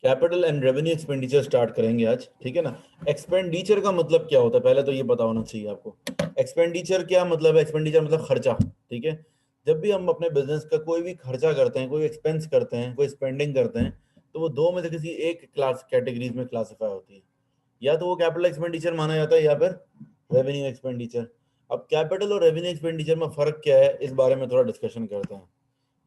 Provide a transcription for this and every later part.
Capital and revenue expenditure start करेंगे आज, ठीक है ना। एक्सपेंडिचर का मतलब क्या होता है पहले तो ये पता होना चाहिए आपको। एक्सपेंडिचर क्या मतलब है? एक्सपेंडिचर मतलब खर्चा, ठीक है। जब भी हम अपने बिजनेस का कोई भी खर्चा करते हैं, कोई एक्सपेंस करते हैं, कोई स्पेंडिंग करते हैं, तो वो दो में से किसी एक क्लास कैटेगरीज में क्लासिफाई होती है। या तो वो कैपिटल एक्सपेंडिचर माना जाता है या फिर रेवेन्यू एक्सपेंडिचर। अब कैपिटल और रेवेन्यू एक्सपेंडिचर में फर्क क्या है, इस बारे में थोड़ा डिस्कशन करते हैं,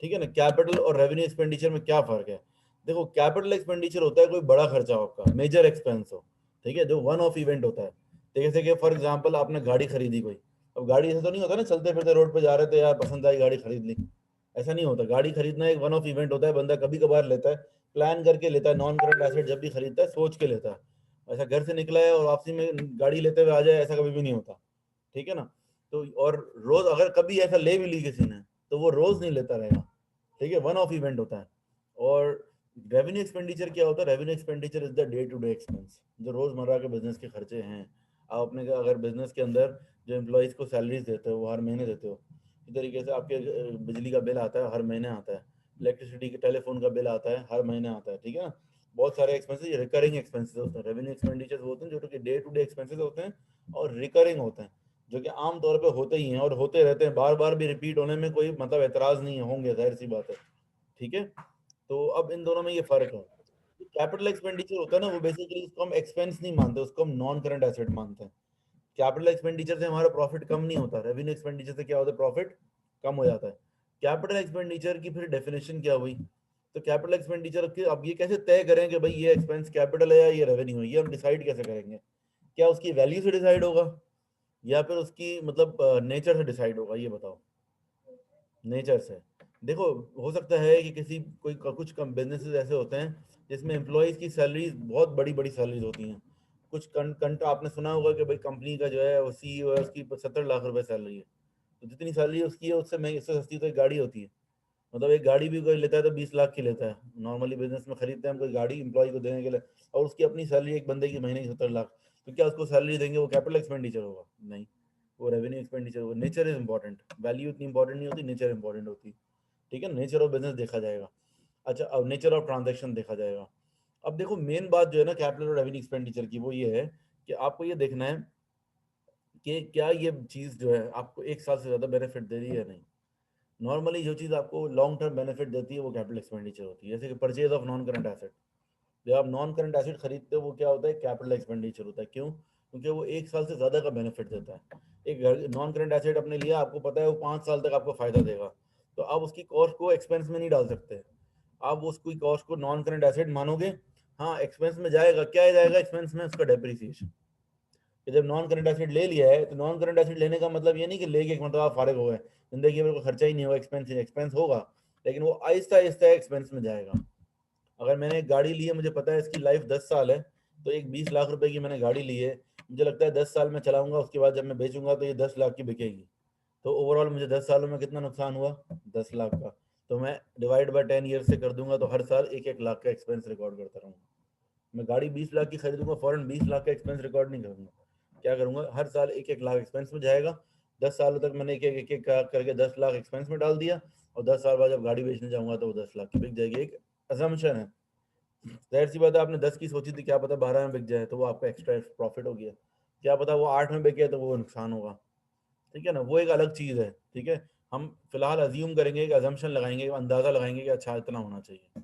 ठीक है ना। कैपिटल और रेवेन्यू एक्सपेंडिचर में क्या फर्क है? देखो, कैपिटल एक्सपेंडिचर होता है कोई बड़ा खर्चा हो, आपका मेजर एक्सपेंस हो, ठीक है, जो वन ऑफ इवेंट होता है। तो जैसे कि फॉर एग्जांपल आपने गाड़ी खरीदी कोई। अब गाड़ी ऐसा तो नहीं होता ना चलते फिरते रोड पे जा रहे थे यार पसंद आई गाड़ी खरीद ली, ऐसा नहीं होता। गाड़ी खरीदना एक वन ऑफ इवेंट होता है, बंदा कभी कभार लेता है, प्लान करके लेता है। नॉन करंट एसेट जब भी खरीदता है सोच के लेता है। ऐसा घर से निकला है और वापसी में गाड़ी लेते हुए आ जाए, ऐसा कभी भी नहीं होता, ठीक है ना। तो और रोज अगर कभी ऐसा ले भी ली किसी ने, तो वो रोज नहीं लेता रहेगा, ठीक है, वन ऑफ इवेंट होता है। और रेवेन्यू एक्सपेंडिचर क्या होता है? Revenue expenditure is the day to day expense, जो रोजमर्रा के बिजनेस के खर्चे हैं। आप अपने अगर बिजनेस के अंदर जो एम्प्लॉयज को सैलरीज देते हो वो हर महीने देते हो, इसी तरीके से आपके बिजली का बिल आता है हर महीने आता है, इलेक्ट्रिसिटी के टेलीफोन का बिल आता है हर महीने आता है, ठीक है ना। बहुत सारे एक्सपेंसेस रिकरिंग एक्सपेंसेस होते हैं। रेवेन्यू एक्सपेंडिचर होते हैं जो कि डे टू डे एक्सपेंसेस होते हैं और रिकरिंग होते हैं, जो कि आम तौर पे होते ही हैं और होते रहते हैं, बार बार भी रिपीट होने में कोई मतलब एतराज नहीं होंगे, जाहिर सी बात है, ठीक है। तो अब इन दोनों में ये फर्क है। कैपिटल एक्सपेंडिचर होता है ना, वो बेसिकली उसको हम एक्सपेंस नहीं मानते, उसको हम नॉन करंट एसेट मानते हैं। कैपिटल एक्सपेंडिचर से हमारा प्रॉफिट कम नहीं होता, रेवेन्यू एक्सपेंडिचर से क्या होता है, प्रॉफिट कम हो जाता है। कैपिटल एक्सपेंडिचर की फिर डेफिनेशन क्या हुई? तो कैपिटल एक्सपेंडिचर की अब ये कैसे तय करें कि भाई ये एक्सपेंस कैपिटल है या ये रेवेन्यू है, ये हम डिसाइड कैसे करेंगे? क्या उसकी वैल्यू से डिसाइड होगा या फिर उसकी मतलब नेचर से डिसाइड होगा, ये बताओ। नेचर से। देखो, हो सकता है कि किसी कोई कुछ कम बिजनेसेस ऐसे होते हैं जिसमें एम्प्लॉयज की सैलरीज बहुत बड़ी बड़ी सैलरीज होती हैं। कुछ कंट आपने सुना होगा कि भाई कंपनी का जो है वो सीईओ है, उसकी 70 लाख रुपए सैलरी है। तो जितनी सैलरी उसकी है उससे महंगी, उससे सस्ती तो एक गाड़ी होती है। मतलब एक गाड़ी भी कोई लेता है तो 20 लाख की लेता है, नॉर्मली बिजनेस में खरीदते हैं हम कोई गाड़ी एम्प्लॉय को देने के लिए, और उसकी अपनी सैलरी एक बंदे की महीने की 70 लाख। तो क्या उसको सैलरी देंगे? वो कैपिटल एक्सपेंडिचर होगा? नहीं, वो रेवेन्यू एक्सपेंडिचर होगा। नेचर इज इंपॉर्टेंट, वैल्यू इतनी इंपॉर्टेंट नहीं होती, नेचर इंपॉर्टेंट होती है, ठीक है। नेचर ऑफ बिजनेस देखा जाएगा। अच्छा, अब नेचर ऑफ ट्रांजेक्शन देखा जाएगा। अब देखो, मेन बात जो है ना कैपिटल और रेवेन्यू एक्सपेंडिचर की, वो ये है कि आपको ये देखना है कि क्या ये चीज़ जो है आपको एक साल से ज़्यादा बेनिफिट दे रही है या नहीं। नॉर्मली जो चीज़ आपको लॉन्ग टर्म बेनिफिट देती है वो कैपिटल एक्सपेंडिचर होती है, जैसे कि purchase of non current asset. जब आप नॉन करंट एसेट खरीदते हो वो क्या होता है? कैपिटल एक्सपेंडिचर होता है। क्यों? क्योंकि वो एक साल से ज़्यादा का बेनिफिट देता है। एक घर नॉन करंट एसेट अपने लिया, आपको पता है वो 5 साल तक आपको फायदा देगा, तो आप उसकी कॉस्ट को एक्सपेंस में नहीं डाल सकते। आप उसकी कॉस्ट को नॉन करंट एसेट मानोगे, हाँ एक्सपेंस में जाएगा। क्या जाएगा एक्सपेंस में? उसका डेप्रिसिएशन। कि जब नॉन करंट एसेट ले लिया है तो नॉन करंट एसेट लेने का मतलब ये नहीं कि लेके एक मतलब आप फारिग हो गए, जिंदगी में कोई खर्चा ही नहीं होगा, एक्सपेंस एक्सपेंस होगा, लेकिन वो आहिस्ता आहिस्ता एक्सपेंस में जाएगा। अगर मैंने एक गाड़ी ली है, मुझे पता है इसकी लाइफ 10 साल है, तो एक 20 लाख रुपए की मैंने गाड़ी ली है, मुझे लगता है 10 साल में चलाऊंगा, उसके बाद जब मैं बेचूंगा तो ये 10 लाख की बिकेगी। तो ओवरऑल मुझे 10 सालों में कितना नुकसान हुआ? 10 लाख का। तो मैं डिवाइड बाय 10 ईयर से कर दूंगा, तो हर साल 1-1 लाख का एक्सपेंस रिकॉर्ड करता रहूंगा। मैं गाड़ी 20 लाख की खरीदूंगा, फौरन 20 लाख का एक्सपेंस रिकॉर्ड नहीं करूंगा। क्या करूंगा? हर साल 1-1 लाख एक्सपेंस में जाएगा। 10 सालों तक मैंने एक एक करके 10 लाख एक्सपेंस में डाल दिया, और 10 साल बाद जब गाड़ी बेचने जाऊंगा तो वो 10 लाख की बिक जाएगी। एक अजम्पशन है, जाहिर सी बात है। आपने 10 की सोची थी, क्या पता 12 में बिक जाए, तो वो आपका एक्स्ट्रा प्रॉफिट हो गया। क्या पता वो 8 में बिके तो वो नुकसान होगा, ठीक है ना। वो एक अलग चीज़ है, ठीक है। हम फिलहाल अज्यूम करेंगे, एक अजम्पशन लगाएंगे, अंदाजा लगाएंगे कि अच्छा इतना होना चाहिए,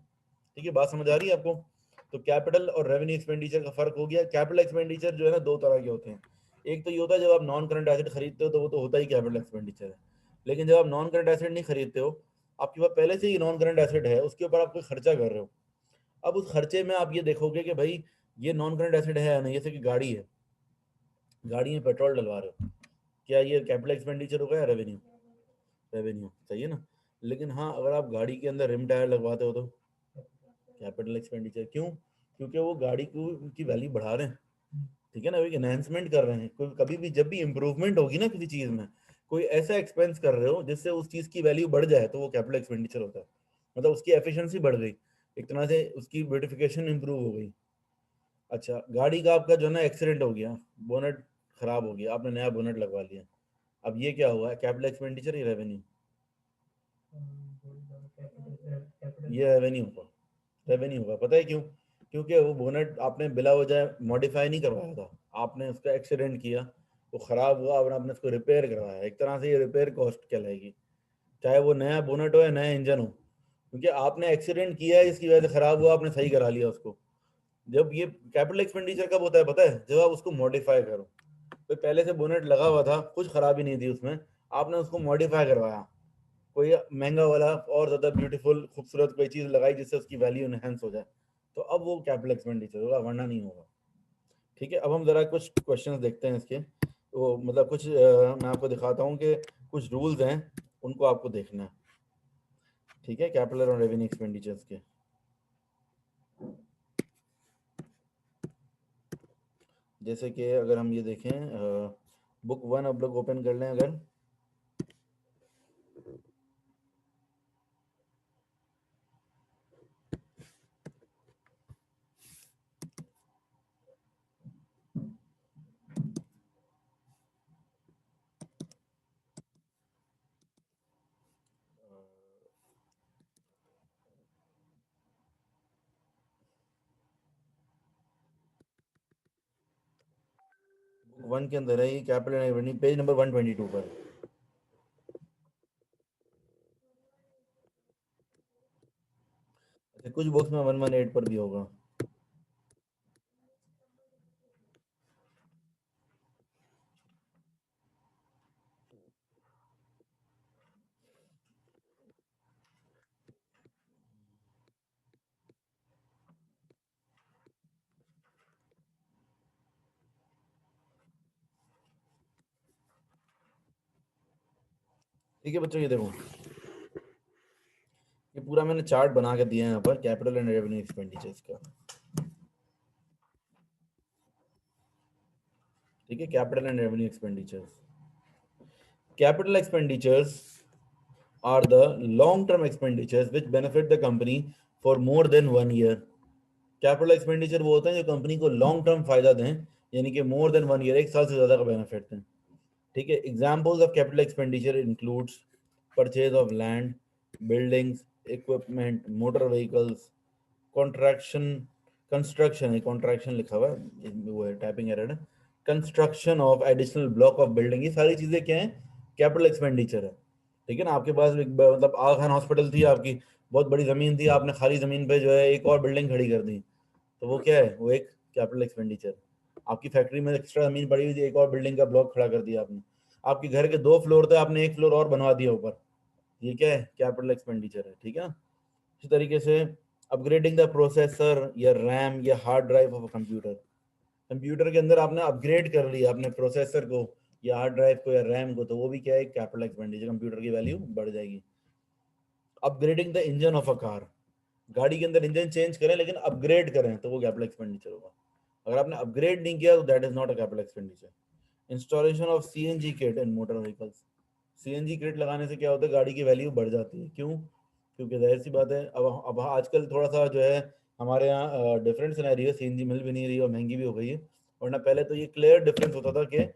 ठीक है। बात समझ आ रही है आपको? तो कैपिटल और रेवेन्यू एक्सपेंडिचर का फर्क हो गया। कैपिटल एक्सपेंडिचर जो है ना दो तरह के होते हैं। एक तो ये होता है जब आप नॉन करंट एसेट खरीदते हो, तो वो तो होता ही कैपिटल एक्सपेंडिचर है। लेकिन जब आप नॉन करंट एसेट नहीं खरीदते हो, आपके पास पहले से ही नॉन करंट एसेट है, उसके ऊपर आप कोई खर्चा कर रहे हो। अब उस खर्चे में आप ये देखोगे कि भाई ये नॉन करंट एसेट है या नहीं। जैसे कि गाड़ी है, गाड़ी में पेट्रोल डलवा रहे हो, क्या ये कैपिटल एक्सपेंडिचर होगा या रेवेन्यू? रेवेन्यू, सही है ना। लेकिन हाँ, अगर आप गाड़ी के अंदर रिम टायर लगवाते हो तो कैपिटल एक्सपेंडिचर। क्यों? क्योंकि वो गाड़ी को की वैल्यू बढ़ा रहे हैं, ठीक है ना, एक एनहेंसमेंट कर रहे हैं। कोई कभी भी जब भी इंप्रूवमेंट होगी ना किसी चीज में, कोई ऐसा एक्सपेंस कर रहे हो जिससे उस चीज की वैल्यू बढ़ जाए, तो वो कैपिटल एक्सपेंडिचर होता है। मतलब उसकी एफिशिएंसी बढ़ गई, एक तरह से उसकी ब्यूटिफिकेशन इंप्रूव हो गई। अच्छा, गाड़ी का आपका जो है ना एक्सीडेंट हो गया, बोनट खराब हो गया, आपने नया बोनट लगवा लिया, अब ये क्या हुआ? कैपिटल एक्सपेंडिचर या रेवेन्यू? ये रेवेन्यू होगा। रेवेन्यू होगा, पता है क्यों? क्योंकि वो बोनेट आपने बिला वजह मॉडिफाई नहीं करवाया था, आपने उसका एक्सीडेंट किया, वो खराब हुआ, और आपने उसको रिपेयर करवाया। एक तरह से ये रिपेयर कॉस्ट कहलाएगी, चाहे वो नया बोनेट हो या नया इंजन हो, क्योंकि आपने एक्सीडेंट किया है, इसकी वजह से खराब हुआ, आपने सही करा लिया उसको। जब ये कैपिटल एक्सपेंडिचर कब होता है पता है? जब आप उसको मॉडिफाई करो। तो पहले से बोनेट लगा हुआ था, कुछ खराबी नहीं थी उसमें, आपने उसको मॉडिफाई करवाया, कोई महंगा वाला और ज़्यादा ब्यूटीफुल खूबसूरत कोई चीज़ लगाई जिससे उसकी वैल्यू इनहेंस हो जाए, तो अब वो कैपिटल एक्सपेंडिचर होगा, वरना नहीं होगा। ठीक है, अब हम ज़रा कुछ क्वेश्चंस देखते हैं इसके, वो मतलब कुछ मैं आपको दिखाता हूँ कि कुछ रूल्स हैं, उनको आपको देखना है। ठीक है, कैपिटल और रेवेन्यू एक्सपेंडिचर्स के। जैसे कि अगर हम ये देखें, बुक 1 अब लोग ओपन कर लें अगर, बुक 1 के अंदर है ये capital and revenue, page number 122 पर। अच्छा, कुछ बुक्स में 118 पर भी होगा। ठीक है बच्चों, ये देखो, ये पूरा मैंने चार्ट बना के दिया है यहाँ पर कैपिटल एंड रेवेन्यू एक्सपेंडिचर्स का। ठीक है, capital and revenue expenditures. Capital expenditures are the long-term expenditures which benefit the company for more than 1 year. Capital expenditure वो होते हैं जो कंपनी को लॉन्ग टर्म फायदा दें, यानी कि मोर देन 1 ईयर, 1 साल से ज्यादा का बेनिफिट दें। ठीक है, examples of capital expenditure includes purchase of land, buildings, equipment, motor vehicles, contraction, construction है, कॉन्ट्रैक्शन लिखा हुआ है, वो है टाइपिंग एरर है, construction of additional block of building, ये सारी चीजें क्या है? कैपिटल एक्सपेंडिचर है। ठीक है ना, आपके पास मतलब आगा खान हॉस्पिटल थी आपकी, बहुत बड़ी जमीन थी, आपने खाली जमीन पे जो है एक और बिल्डिंग खड़ी कर दी, तो वो क्या है? वो एक कैपिटल एक्सपेंडिचर। आपकी फैक्ट्री में एक्स्ट्रा जमीन पड़ी हुई थी, एक और बिल्डिंग का ब्लॉक खड़ा कर दिया आपने। आपके घर के 2 फ्लोर थे, आपने एक फ्लोर और बनवा दिया ऊपर, ये क्या है? कैपिटल एक्सपेंडिचर है। ठीक है ना, इसी तरीके से अपग्रेडिंग द प्रोसेसर या रैम या hard drive of computer, computer के अंदर आपने अपग्रेड कर लिया अपने प्रोसेसर को या हार्ड ड्राइव को या रैम को, तो वो भी क्या है? कैपिटल एक्सपेंडिचर, कंप्यूटर की वैल्यू बढ़ जाएगी। Upgrading the engine of a car, गाड़ी के अंदर इंजन चेंज करें लेकिन अपग्रेड करें, तो वो कैपिटल एक्सपेंडिचर होगा। अगर आपने अपग्रेड नहीं किया तो that is not a capital expenditure. Installation of CNG kit in motor vehicles, CNG kit लगाने से क्या होता है? गाड़ी की वैल्यू बढ़ जाती है। क्यों? क्योंकि जाहिर सी बात है, अब आजकल थोड़ा सा जो है हमारे यहाँ डिफरेंट सिनेरियो, सीएनजी मिल भी नहीं रही और महंगी भी हो गई है, वरना पहले तो ये क्लियर डिफरेंस होता था कि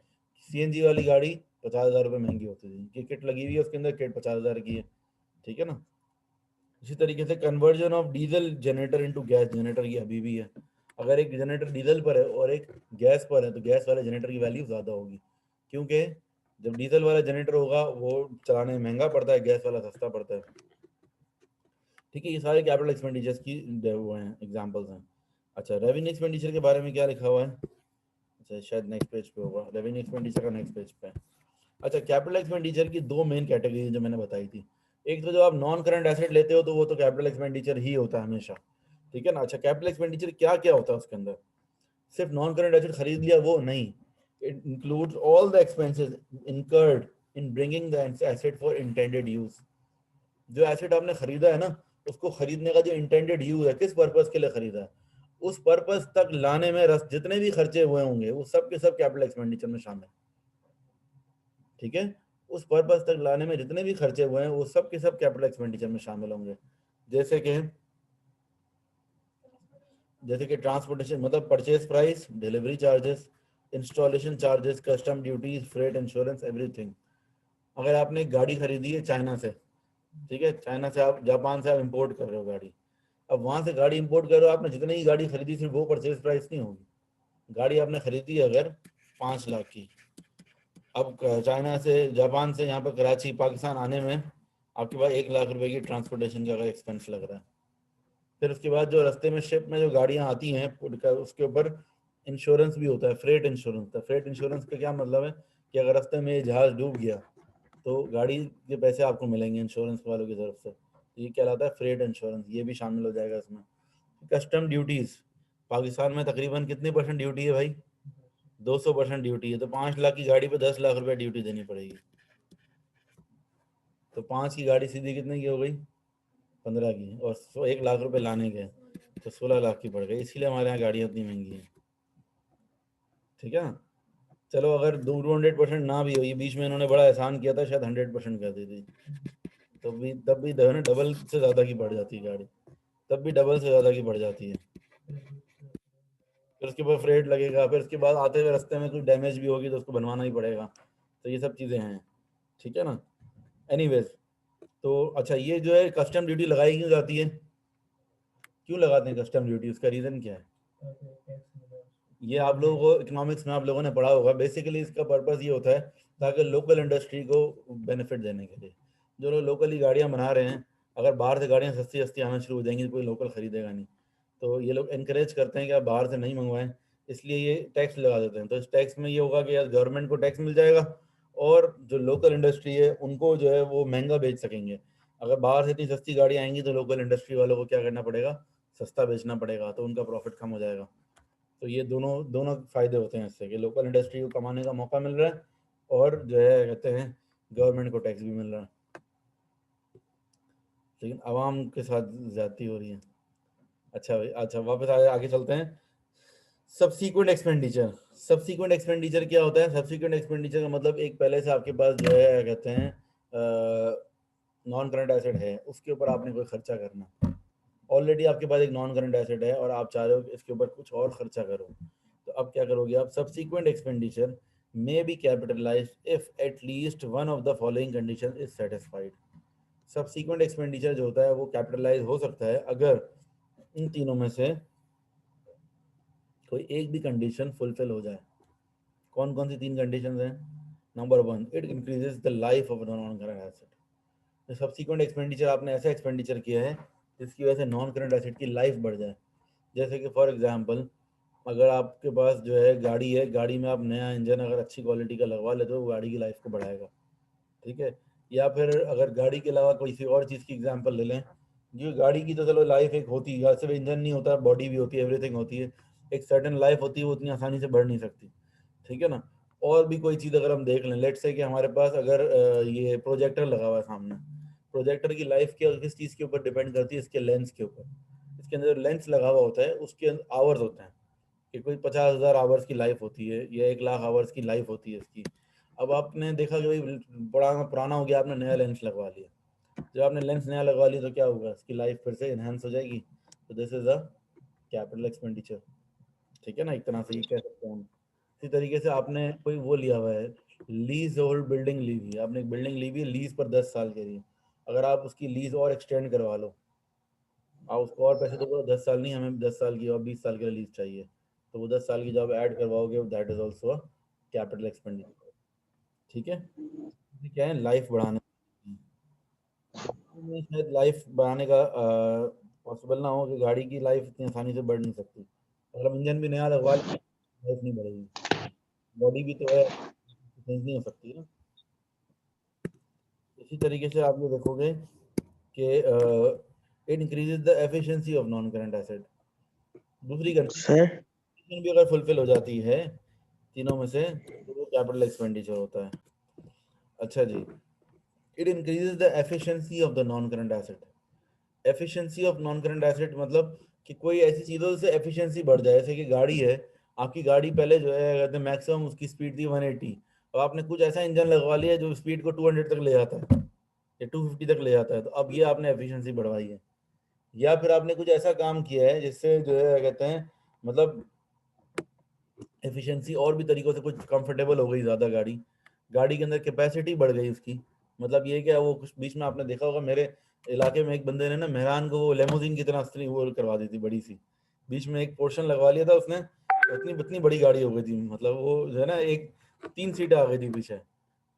सीएनजी वाली गाड़ी 50,000 रुपये महंगी होती थी, कि किट लगी हुई है उसके अंदर, किट 50,000 की है। ठीक है ना, इसी तरीके से conversion of diesel generator into gas generator, की अभी भी है। अगर एक जनरेटर डीजल पर है और एक गैस पर है, तो गैस वाले जनरेटर की वैल्यू ज़्यादा होगी, क्योंकि जब डीजल वाला जनरेटर होगा वो चलाने में महंगा पड़ता है, गैस वाला सस्ता पड़ता है। ठीक है, ये सारे कैपिटल एक्सपेंडिचर्स की वो हैं, एग्जांपल्स हैं। अच्छा, रेवेन्यू एक्सपेंडिचर के बारे में क्या लिखा हुआ है? अच्छा, शायद नेक्स्ट पेज पे होगा, रेवेन्यू एक्सपेंडिचर का नेक्स्ट पेज पे। अच्छा, कैपिटल एक्सपेंडिचर की 2 मेन कैटेगरी जो मैंने बताई थी। एक तो जब आप नॉन करंट एसेट लेते हो तो वो तो कैपिटल एक्सपेंडिचर ही होता है हमेशा। ठीक है ना। अच्छा, कैपिटल एक्सपेंडिचर क्या क्या होता है उसके अंदर? सिर्फ नॉन करंट एसेट खरीद लिया वो नहीं, it includes all the expenses incurred in bringing the asset for intended use. जो एसेट आपने खरीदा है ना, उसको खरीदने का जो इंटेंडेड यूज है, किस पर्पस के लिए खरीदा है, उस पर्पस तक लाने में जितने भी खर्चे हुए होंगे वो सब के सब कैपिटल एक्सपेंडिचर में शामिल। ठीक है, उस पर्पस तक लाने में जितने भी खर्चे हुए हैं वो सब के सब कैपिटल एक्सपेंडिचर में शामिल होंगे। जैसे कि ट्रांसपोर्टेशन मतलब purchase price, delivery charges, installation charges, custom duties, freight, insurance, everything. अगर आपने एक गाड़ी खरीदी है चाइना से, ठीक है, चाइना से आप, जापान से आप इंपोर्ट कर रहे हो गाड़ी, अब वहां से गाड़ी इंपोर्ट करो, आपने जितनी ही गाड़ी खरीदी सिर्फ वो परचेज प्राइस नहीं होगी। गाड़ी आपने खरीदी अगर 5 लाख की, अब चाइना से, जापान से यहाँ पर कराची पाकिस्तान आने में आपके पास 1 लाख रुपए की ट्रांसपोर्टेशन का अगर एक्सपेंस लग रहा है। फिर उसके बाद जो रास्ते में शिप में जो गाड़ियाँ आती हैं उसके ऊपर इंश्योरेंस भी होता है, फ्रेट इंश्योरेंस का। फ्रेट इंश्योरेंस का क्या मतलब है कि अगर रास्ते में जहाज डूब गया तो गाड़ी के पैसे आपको मिलेंगे इंश्योरेंस वालों की तरफ से। ये कहलाता है फ्रेट इंश्योरेंस, ये भी शामिल हो जाएगा इसमें। कस्टम ड्यूटीज, पाकिस्तान में तकरीबन कितनी परसेंट ड्यूटी है भाई? 200% ड्यूटी है। तो 5 लाख की गाड़ी पे 10 लाख रुपए ड्यूटी देनी पड़ेगी। तो 5 की गाड़ी सीधी कितने की हो गई? 15 की। और 1 लाख रुपए लाने के तो 16 लाख की पड़ गई। इसीलिए हमारे यहाँ गाड़ियाँ इतनी महंगी हैं। ठीक है ना? चलो अगर 200% ना भी हो, ये बीच में इन्होंने बड़ा एहसान किया था, शायद 100% कर दी थी, तब भी डबल से ज़्यादा की बढ़ जाती है गाड़ी, तब भी डबल से ज़्यादा की बढ़ जाती है। फिर उसके बाद फ्रेट लगेगा, फिर उसके बाद आते हुए रास्ते में कुछ डैमेज भी होगी तो उसको बनवाना ही पड़ेगा। तो ये सब चीज़ें हैं। ठीक है ना? एनीवेज, तो अच्छा, ये जो है कस्टम ड्यूटी लगाई क्यों जाती है? क्यों लगाते हैं कस्टम ड्यूटी? उसका रीज़न क्या है? ये आप लोगों को इकोनॉमिक्स में आप लोगों ने पढ़ा होगा। बेसिकली इसका पर्पस ये होता है ताकि लोकल इंडस्ट्री को बेनिफिट देने के लिए। जो लोग लोकली गाड़ियाँ बना रहे हैं, अगर बाहर से गाड़ियाँ सस्ती सस्ती आना शुरू हो जाएंगी तो कोई लोकल खरीदेगा नहीं। तो ये लोग इनकरेज करते हैं कि आप बाहर से नहीं मंगवाएं, इसलिए ये टैक्स लगा देते हैं। तो इस टैक्स में ये होगा कि यार गवर्नमेंट को टैक्स मिल जाएगा और जो लोकल इंडस्ट्री है उनको जो है वो महंगा बेच सकेंगे। अगर बाहर से इतनी सस्ती गाड़ियाँ आएंगी तो लोकल इंडस्ट्री वालों को क्या करना पड़ेगा? सस्ता बेचना पड़ेगा, तो उनका प्रॉफिट कम हो जाएगा। तो ये दोनों दोनों फायदे होते हैं इससे कि लोकल इंडस्ट्री को कमाने का मौका मिल रहा है और जो है कहते हैं गवर्नमेंट को टैक्स भी मिल रहा है। लेकिन आवाम के साथ ज्यादती हो रही है। अच्छा भाई, अच्छा वापस आगे चलते हैं। Subsequent expenditure. सब्सीक्वेंट एक्सपेंडिचर क्या होता है? सब्सीक्वेंट एक्सपेंडिचर का मतलब एक पहले से आपके पास जो है कहते हैं नॉन करंट एसेट है, उसके ऊपर आपने कोई खर्चा करना। ऑलरेडी आपके पास एक नॉन करंट एसेट है और आप चाह रहे हो कि इसके ऊपर कुछ और खर्चा करो, तो अब क्या करोगे आप? Subsequent expenditure may be capitalised if at least one of the following condition is satisfied. Subsequent expenditure जो होता है वो कैपिटलाइज हो सकता है अगर इन तीनों में से कोई एक भी कंडीशन फुलफिल हो जाए। कौन कौन सी 3 कंडीशन हैं? Number 1, it increases the life of non current asset. तो सब्सीक्वेंट एक्सपेंडिचर आपने ऐसा एक्सपेंडिचर किया है जिसकी वजह से नॉन करंट एसेट की लाइफ बढ़ जाए। जैसे कि फॉर एग्जांपल, अगर आपके पास जो है गाड़ी है, गाड़ी में आप नया इंजन अगर अच्छी क्वालिटी का लगवा लेते हो वो गाड़ी की लाइफ को बढ़ाएगा। ठीक है? या फिर अगर गाड़ी के अलावा कोई सी और चीज़ की एग्जांपल ले लें, जो गाड़ी की तो चलो लाइफ एक होती है, सिर्फ इंजन नहीं होता, बॉडी भी होती है, एवरीथिंग होती है, एक सर्टेन लाइफ होती है, वो इतनी आसानी से बढ़ नहीं सकती। ठीक है ना? और भी कोई चीज़ अगर हम देख लें, लेट्स से कि हमारे पास अगर ये प्रोजेक्टर लगा हुआ है सामने, प्रोजेक्टर की लाइफ क्या किस चीज़ के ऊपर डिपेंड करती है? इसके लेंस के ऊपर। इसके अंदर लेंस लगा हुआ होता है, उसके आवर्स होते हैं कि कोई 50,000 आवर्स की लाइफ होती है या 1 लाख आवर्स की लाइफ होती है इसकी। अब आपने देखा कि भाई बड़ा पुराना हो गया, आपने नया लेंस लगवा लिया। जब आपने लेंस नया लगवा लिया तो क्या होगा? इसकी लाइफ फिर से इनहेंस हो जाएगी। तो this is a capital expenditure. ठीक है ना? एक तरह से ये कह सकते हैं हम। इसी तरीके से आपने कोई वो लिया हुआ है, लीज होल्ड बिल्डिंग ली हुई है, आपने एक बिल्डिंग ली हुई है लीज पर 10 साल के लिए। अगर आप उसकी लीज और एक्सटेंड करवा लो, आप उसको और पैसे दो, 10 साल नहीं, हमें 10 साल की और 20 साल की लीज चाहिए, तो वो 10 साल की जब ऐड करवाओगे that is also a capital expenditure. ठीक है? ये क्या है? लाइफ बढ़ाने में शायद लाइफ बढ़ाने का पॉसिबल ना हो कि गाड़ी की लाइफ इतनी आसानी से बढ़ नहीं सकती। अगर हम इंजन भी नया लगवा लें लाइफ नहीं बढ़ेगी, बॉडी भी तो है, चेंज नहीं हो सकती ना। इसी तरीके से आप ये देखोगे कि it increases the efficiency of non current asset. दूसरी सर कंडीशन भी अगर फुलफिल हो जाती है तीनों में से तो वो कैपिटल एक्सपेंडिचर होता है। अच्छा जी, it increases the efficiency of the non current asset. Efficiency of non current asset मतलब कि कोई ऐसी चीज़ों से एफिशिएंसी बढ़ जाए। जैसे कि गाड़ी है, आपकी गाड़ी पहले जो है कहते हैं मैक्सिमम उसकी स्पीड थी 180, और आपने कुछ ऐसा इंजन लगवा लिया जो स्पीड को 200 तक ले जाता है या 250 तक ले जाता है, तो अब ये आपने एफिशिएंसी बढ़वाई है। या फिर आपने कुछ ऐसा काम किया है जिससे जो है कहते हैं मतलब एफिशिएंसी और भी तरीकों से कुछ कंफर्टेबल हो गई ज़्यादा गाड़ी, गाड़ी के अंदर कैपेसिटी बढ़ गई उसकी। मतलब ये क्या, वो कुछ बीच में आपने देखा होगा मेरे इलाके में एक बंदे ने ना मेहरान को वो लेमोजिन की तरह वो करवा दी थी बड़ी सी, बीच में एक पोर्शन लगवा लिया था उसने, इतनी इतनी बड़ी गाड़ी हो गई थी, मतलब वो जो है ना एक 3 सीटें आ गई थी पीछे।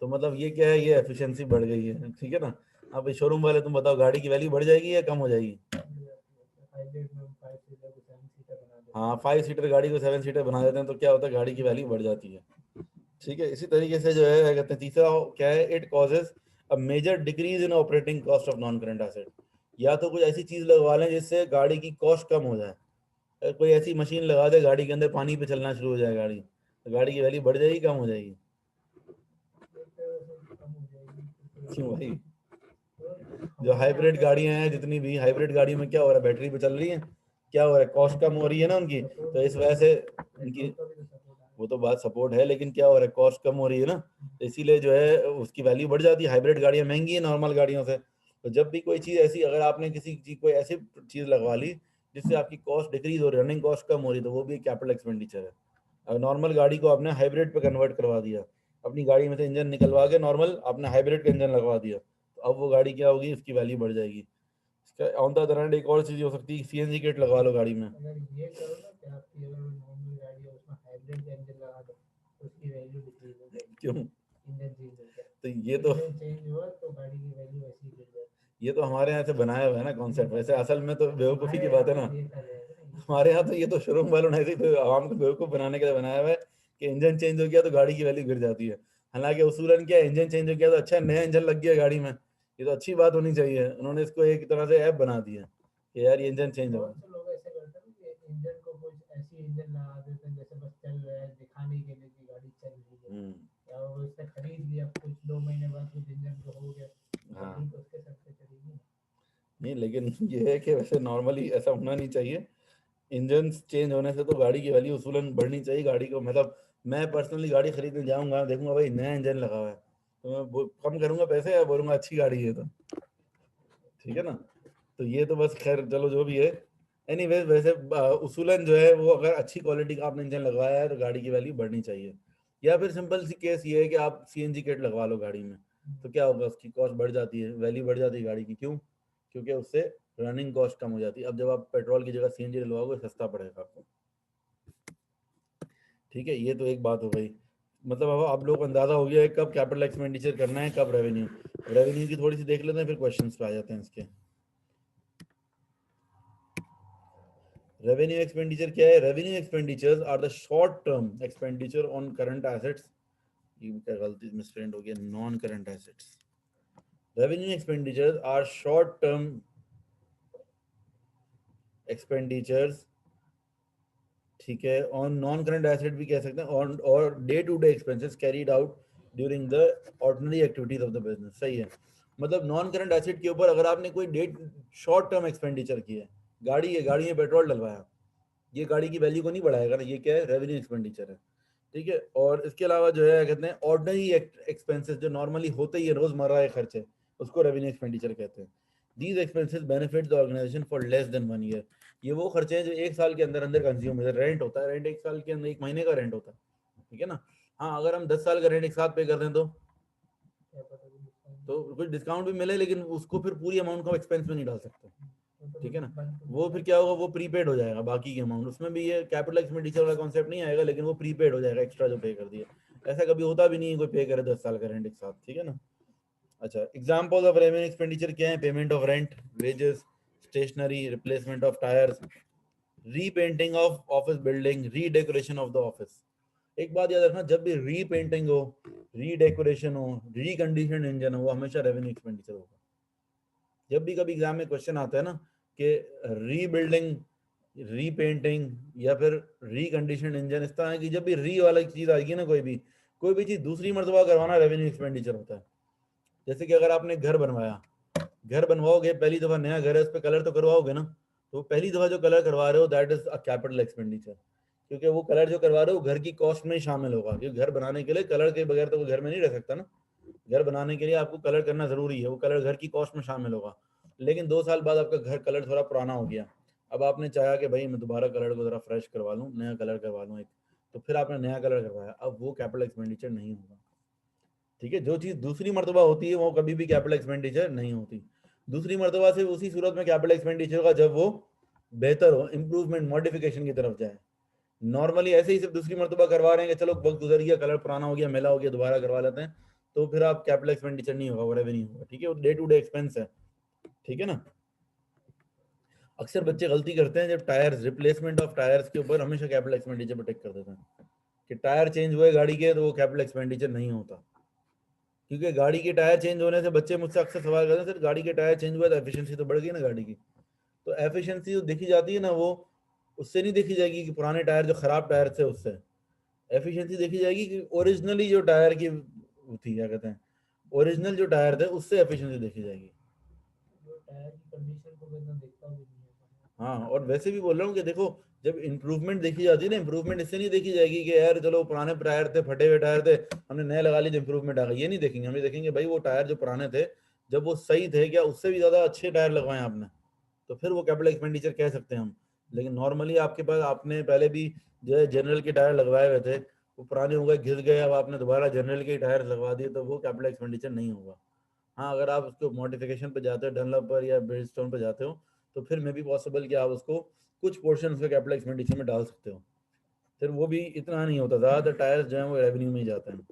तो मतलब ये क्या है, ये एफिशिएंसी बढ़ गई है, ठीक है ना। अब शोरूम वाले तुम बताओ गाड़ी की वैल्यू बढ़ जाएगी या कम हो जाएगी? हाँ 5 सीटर गाड़ी को 7 सीटर बना देते हैं तो क्या होता है, गाड़ी की वैल्यू बढ़ जाती है। ठीक है, इसी तरीके से जो है क्या कहते हैं, तीसरा क्या है, it causes a major decrease in operating cost of non current asset. या तो कुछ ऐसी चीज लगवा लें जिससे गाड़ी की कॉस्ट कम हो जाए। कोई ऐसी मशीन लगा दे गाड़ी के अंदर, पानी पे चलना शुरू हो जाए गाड़ी, तो गाड़ी की वैल्यू बढ़ जाएगी कम हो जाएगी? क्यों भाई? जो हाइब्रिड गाड़ियां हैं, जितनी भी हाइब्रिड गाड़ी में क्या हो रहा है, बैटरी पे चल रही है, क्या हो रहा है, कॉस्ट कम हो रही है ना उनकी, तो इस वजह से उनकी, वो तो बात सपोर्ट है, लेकिन क्या हो रहा है, कॉस्ट कम हो रही है ना, तो इसीलिए जो है उसकी वैल्यू बढ़ जाती है। हाइब्रिड गाड़ियां महंगी है नॉर्मल गाड़ियों से, तो जब भी कोई चीज ऐसी, अगर आपने किसी चीज कोई ऐसी चीज लगवा ली जिससे आपकी कॉस्ट डिक्रीज हो रही है, रनिंग कॉस्ट कम हो रही है, तो वो भी कैपिटल एक्सपेंडिचर है। अब नॉर्मल गाड़ी को आपने हाइब्रिड पे कन्वर्ट करवा दिया, अपनी गाड़ी में से इंजन निकलवा के नॉर्मल आपने हाइब्रिड का इंजन लगवा दिया, तो अब वो गाड़ी क्या होगी, उसकी वैल्यू बढ़ जाएगी। इसका ऑन द अदर हैंड एक और चीज हो सकती है, सीएनजी किट लगवा लो गाड़ी में। क्यों? तो ये तो हमारे यहाँ से बनाया हुआ है ना कॉन्सेप्ट, वैसे असल में तो बेवकूफ़ी की बात है ना। हमारे यहाँ तो ये तो शोरूम वालों ने ऐसे ही तो आवाम को बेवकूफ़ बनाने के लिए बनाया हुआ है कि इंजन चेंज हो गया तो गाड़ी की वैल्यू गिर जाती है। हालांकि उसूलन क्या है, इंजन चेंज हो गया तो अच्छा नया इंजन लग गया गाड़ी में, ये तो अच्छी बात होनी चाहिए। उन्होंने इसको एक तरह से ऐप बना दिया कि यार ये इंजन चेंज हो हाँ नहीं, लेकिन ये है कि वैसे नॉर्मली ऐसा होना नहीं चाहिए। इंजन चेंज होने से तो गाड़ी की वैल्यू उसूलन बढ़नी चाहिए। गाड़ी को मतलब मैं पर्सनली गाड़ी खरीदने जाऊंगा, देखूंगा भाई नया इंजन लगा हुआ है, तो मैं कम करूंगा पैसे या बोलूंगा अच्छी गाड़ी है, तो ठीक है ना। तो ये तो बस खैर चलो जो भी है, एनीवेज वैसे उसूलन जो है वो, अगर अच्छी क्वालिटी का आपने इंजन लगवाया है तो गाड़ी की वैल्यू बढ़नी चाहिए। या फिर सिंपल सी केस ये है कि आप सीएनजी किट लगवा लो गाड़ी में, तो क्या होगा, उसकी कॉस्ट बढ़ जाती है, वैल्यू बढ़ जाती है गाड़ी की। क्यों? क्योंकि उससे रनिंग कॉस्ट कम हो जाती है। अब जब आप पेट्रोल की जगह सीएनजी डलवाओगे सस्ता पड़ेगा आपको। ठीक है, ये तो एक बात हो गई। मतलब अब आप लोग को अंदाजा हो गया है कब कैपिटल एक्सपेंडिचर करना है, कब रेवेन्यू। रेवेन्यू की थोड़ी सी देख लेते हैं, फिर क्वेश्चंस पे आ जाते हैं इसके। रेवेन्यू एक्सपेंडिचर क्या है? Revenue expenditures are the short term expenditure on current assets. ये क्या गलती मिसप्रिंट हो गया, non current assets. Revenue expenditures are short term expenditures, ठीक है, ऑन नॉन करंट एसेट भी कह सकते हैं, ऑन और day to day expenses carried out during the ordinary activities of the business. सही है, मतलब नॉन करंट एसेट के ऊपर अगर आपने कोई डेट शॉर्ट टर्म एक्सपेंडिचर किया है, गाड़ी है, गाड़ी में पेट्रोल डलवाया, ये गाड़ी की वैल्यू को नहीं बढ़ाएगा ना, ये क्या है, रेवेन्यू एक्सपेंडिचर है। ठीक है, और इसके अलावा जो है कहते हैं ऑर्डिनरी एक्सपेंसेस जो नॉर्मली होते ही है, रोजमर्रा के खर्चे, उसको रेवेन्यू एक्सपेंडिचर कहते हैं। These expenses benefit the organisation for less than 1 year. ये वो खर्चे हैं जो एक साल के अंदर अंदर कंज्यूम होते हैं। रेंट होता है, रेंट एक साल के अंदर, एक महीने का रेंट होता है, ठीक है ना। हाँ अगर हम 10 साल का रेंट एक साथ पे कर दें तो कुछ डिस्काउंट भी मिले, लेकिन उसको फिर पूरी अमाउंट को एक्सपेंस में नहीं डाल सकते, ठीक है ना। वो फिर क्या होगा, वो प्रीपेड हो जाएगा बाकी की अमाउंट, उसमें भी ये कैपिटल एक्सपेंडिचर वाला कॉन्सेप्ट नहीं आएगा, लेकिन वो प्रीपेड हो जाएगा, एक्स्ट्रा जो पे कर दिया। ऐसा कभी होता भी नहीं है कोई पे करे 10 साल का रेंट एक साथ, ठीक है ना। अच्छा, एग्जांपल्स ऑफ रेवेन्यू एक्सपेंडिचर क्या है? Payment of rent, wages, stationery, replacement of tyres, repainting of office building, redecoration of the office. एक बात याद रखना, जब भी रीपेंटिंग हो, रीडेकोरेशन हो, रीकंडीशन इंजन हो, वो हमेशा रेवेन्यू एक्सपेंडिचर होगा। जब भी कभी एग्जाम में क्वेश्चन आता है ना कि रीबिल्डिंग, रीपेंटिंग या फिर रीकंडीशन इंजन, इस तरह की जब भी री वाला चीज आएगी ना, कोई भी चीज दूसरी मर्तबा करवाना रेवेन्यू एक्सपेंडिचर होता है। जैसे कि अगर आपने घर बनवाया, घर बनवाओगे, पहली दफा नया घर है, उस पर कलर तो करवाओगे ना, तो पहली दफा जो कलर करवा रहे हो that is a capital expenditure, क्योंकि वो कलर जो करवा रहे हो घर की कॉस्ट में ही शामिल होगा। क्योंकि घर बनाने के लिए कलर के बगैर तो वो घर में नहीं रह सकता ना, घर बनाने के लिए आपको कलर करना जरूरी है, वो कलर घर की कॉस्ट में शामिल होगा। लेकिन 2 साल बाद आपका घर कलर थोड़ा पुराना हो गया, अब आपने चाहा कि भाई मैं दोबारा कलर को जरा फ्रेश करवा लूँ, नया कलर करवा लूँ एक, तो फिर आपने नया कलर करवाया, अब वो कैपिटल एक्सपेंडिचर नहीं होगा। ठीक है, जो चीज दूसरी मर्तबा होती है वो कभी भी कैपिटल एक्सपेंडिचर नहीं होती। दूसरी मर्तबा से उसी सूरत में कैपिटल एक्सपेंडिचर का जब वो बेहतर हो, इंप्रूवमेंट, मॉडिफिकेशन की तरफ जाए। नॉर्मली ऐसे ही सिर्फ दूसरी मर्तबा करवा रहे हैं कि चलो वक्त गुजर गया, कलर पुराना हो गया, मैला हो गया, दोबारा करवा लेते हैं, तो फिर आप कैपिटल एक्सपेंडिचर नहीं होगा, वो रेवेन्यू होगा। ठीक है, वो डे टू डे एक्सपेंस है। ठीक है ना। अक्सर बच्चे गलती करते हैं जब टायर्स, रिप्लेसमेंट ऑफ टायर्स के ऊपर हमेशा कैपिटल एक्सपेंडिचर पर टिक कर देते हैं कि टायर चेंज हुए गाड़ी के, तो वो कैपिटल एक्सपेंडिचर नहीं होता। क्योंकि गाड़ी के टायर चेंज होने से बच्चे मुझसे अक्सर सवाल करते हैं, सर गाड़ी के टायर चेंज हुआ तो एफिशिएंसी तो बढ़ गई ना गाड़ी की। तो एफिशिएंसी जो देखी जाती है ना, वो उससे नहीं देखी जाएगी कि पुराने टायर जो खराब टायर थे उससे। एफिशिएंसी देखी जाएगी कि ओरिजिनली जो टायर की थी, क्या कहते हैं, ओरिजिनल जो टायर थे उससे एफिशिएंसी देखी जाएगी। टायर की कंडीशन को मैं देखता हूं। हाँ, और वैसे भी बोल रहा हूँ कि देखो, जब इंप्रूवमेंट देखी जाती है ना, इंप्रूवमेंट इससे नहीं देखी जाएगी कि यार चलो पुराने टायर थे, फटे हुए टायर थे, हमने नए लगा लिए तो इंप्रूवमेंट आ गई, ये नहीं देखेंगे। हम ये देखेंगे भाई वो टायर जो पुराने थे जब वो सही थे, क्या उससे भी ज्यादा अच्छे टायर लगवाए आपने, तो फिर वो कैपिटल एक्सपेंडिचर कह सकते हैं हम। लेकिन नॉर्मली आपके पास, आपने पहले भी जो है जनरल के टायर लगवाए हुए थे, वो पुराने हो गए, घिस गए, अब आपने दोबारा जनरल के टायर लगवा दिए, तो वो कैपिटल एक्सपेंडिचर नहीं होगा। हाँ, अगर आप उसको मॉडिफिकेशन पे जाते हो, डनलप पर या ब्रिजस्टोन पे जाते हो, तो फिर मे भी पॉसिबल कि आप उसको कुछ पोर्शन उसके कैपिटल एक्सपेंडिचर में डाल सकते हो। फिर वो भी इतना नहीं होता, ज़्यादातर टायर्स जो है वो रेवेन्यू में ही जाते हैं।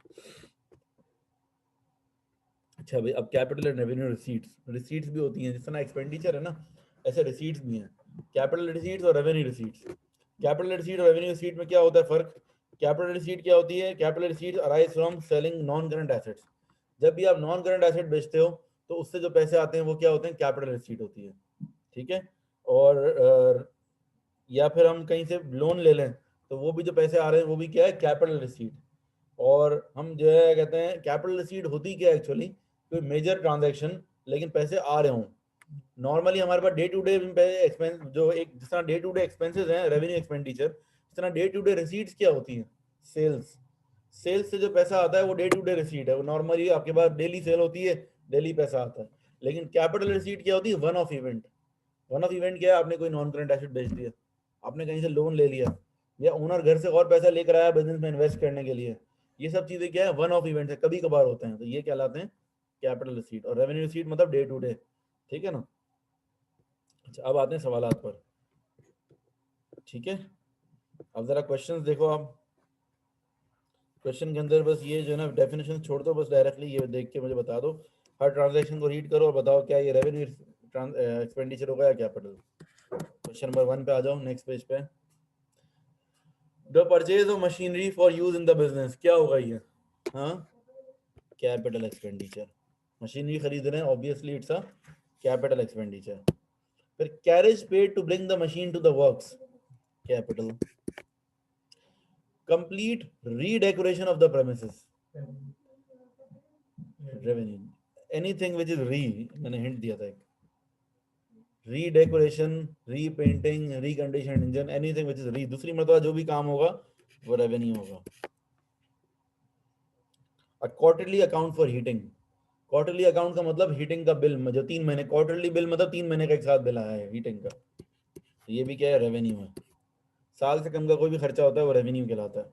अच्छा भाई, अब capital and revenue receipts, receipts भी होती हैं, जिस तरह एक्सपेंडिचर है ना, ऐसे रिसीट्स भी हैं। कैपिटल रिसीट्स और रेवेन्यू रिसीट्स। कैपिटल रिसीट और रेवेन्यू रिसीट में क्या होता है फ़र्क? कैपिटल रिसीट क्या होती है? Capital receipt arise from selling non current assets. जब भी आप नॉन करंट एसेट बेचते हो, तो उससे जो पैसे आते हैं वो क्या होते हैं? कैपिटल रिसीट होती है। ठीक है। और या फिर हम कहीं से लोन ले लें, तो वो भी जो पैसे आ रहे हैं वो भी क्या है? Capital receipt. और हम जो है कहते हैं कैपिटल रिसीट होती क्या है एक्चुअली? कोई मेजर ट्रांजैक्शन, लेकिन पैसे आ रहे हों। नॉर्मली हमारे पास डे टू डे एक्सपेंस, जो एक जिस तरह डे टू डे एक्सपेंसेस हैं रेवेन्यू एक्सपेंडिचर, इस तरह डे टू डे रिसीट्स क्या होती हैं? सेल्स। सेल्स से जो पैसा आता है वो डे टू डे रिसीट है। वो नॉर्मली आपके पास डेली सेल होती है, डेली पैसा आता है। लेकिन कैपिटल रिसीट क्या होती है? One of event. One of event क्या है? आपने कोई नॉन करंट एसेट बेच दिया, आपने कहीं से लोन ले लिया, या ओनर घर से और पैसा लेकर आया बिजनेस में इन्वेस्ट करने के लिए। ये सब चीजें क्या है? वन ऑफ इवेंट है, कभी कभार होते हैं, तो ये कहलाते हैं कैपिटल रिसीट। और रेवेन्यू रिसीट मतलब डे टू डे। ठीक है ना। अच्छा, अब आते हैं सवालात पर। ठीक है, अब जरा क्वेश्चंस देखो आप। क्वेश्चन के अंदर बस ये जो है ना, डेफिनेशन छोड़ दो, बस डायरेक्टली ये देख के मुझे बता दो। हर ट्रांजैक्शन को रीड करो और बताओ क्या ये रेवेन्यू एक्सपेंडिचर होगा या कैपिटल। क्वेश्चन नंबर 1 पे आ जाओ, नेक्स्ट पेज पे। The purchase of machinery for use in the business, क्या होगा ये? हाँ, कैपिटल एक्सपेंडिचर। मशीनरी खरीद रहे हैं, obviously it's a capital expenditure. फिर carriage paid to bring the machine to the works, capital. Complete redecoration of the premises, revenue. Anything which is re, मैंने hint दिया था एक, redecoration, repainting, recondition engine, anything which is re, दूसरी मतलब जो भी काम होगा वो रेवेन्यू होगा। अ quarterly account for heating. Quarterly account का मतलब हीटिंग का बिल, जो 3 महीने, क्वार्टरली बिल मतलब 3 महीने का एक साथ बिल आया है हीटिंग का, तो ये भी क्या है? रेवेन्यू है। साल से कम का कोई भी खर्चा होता है वो रेवेन्यू कहलाता है।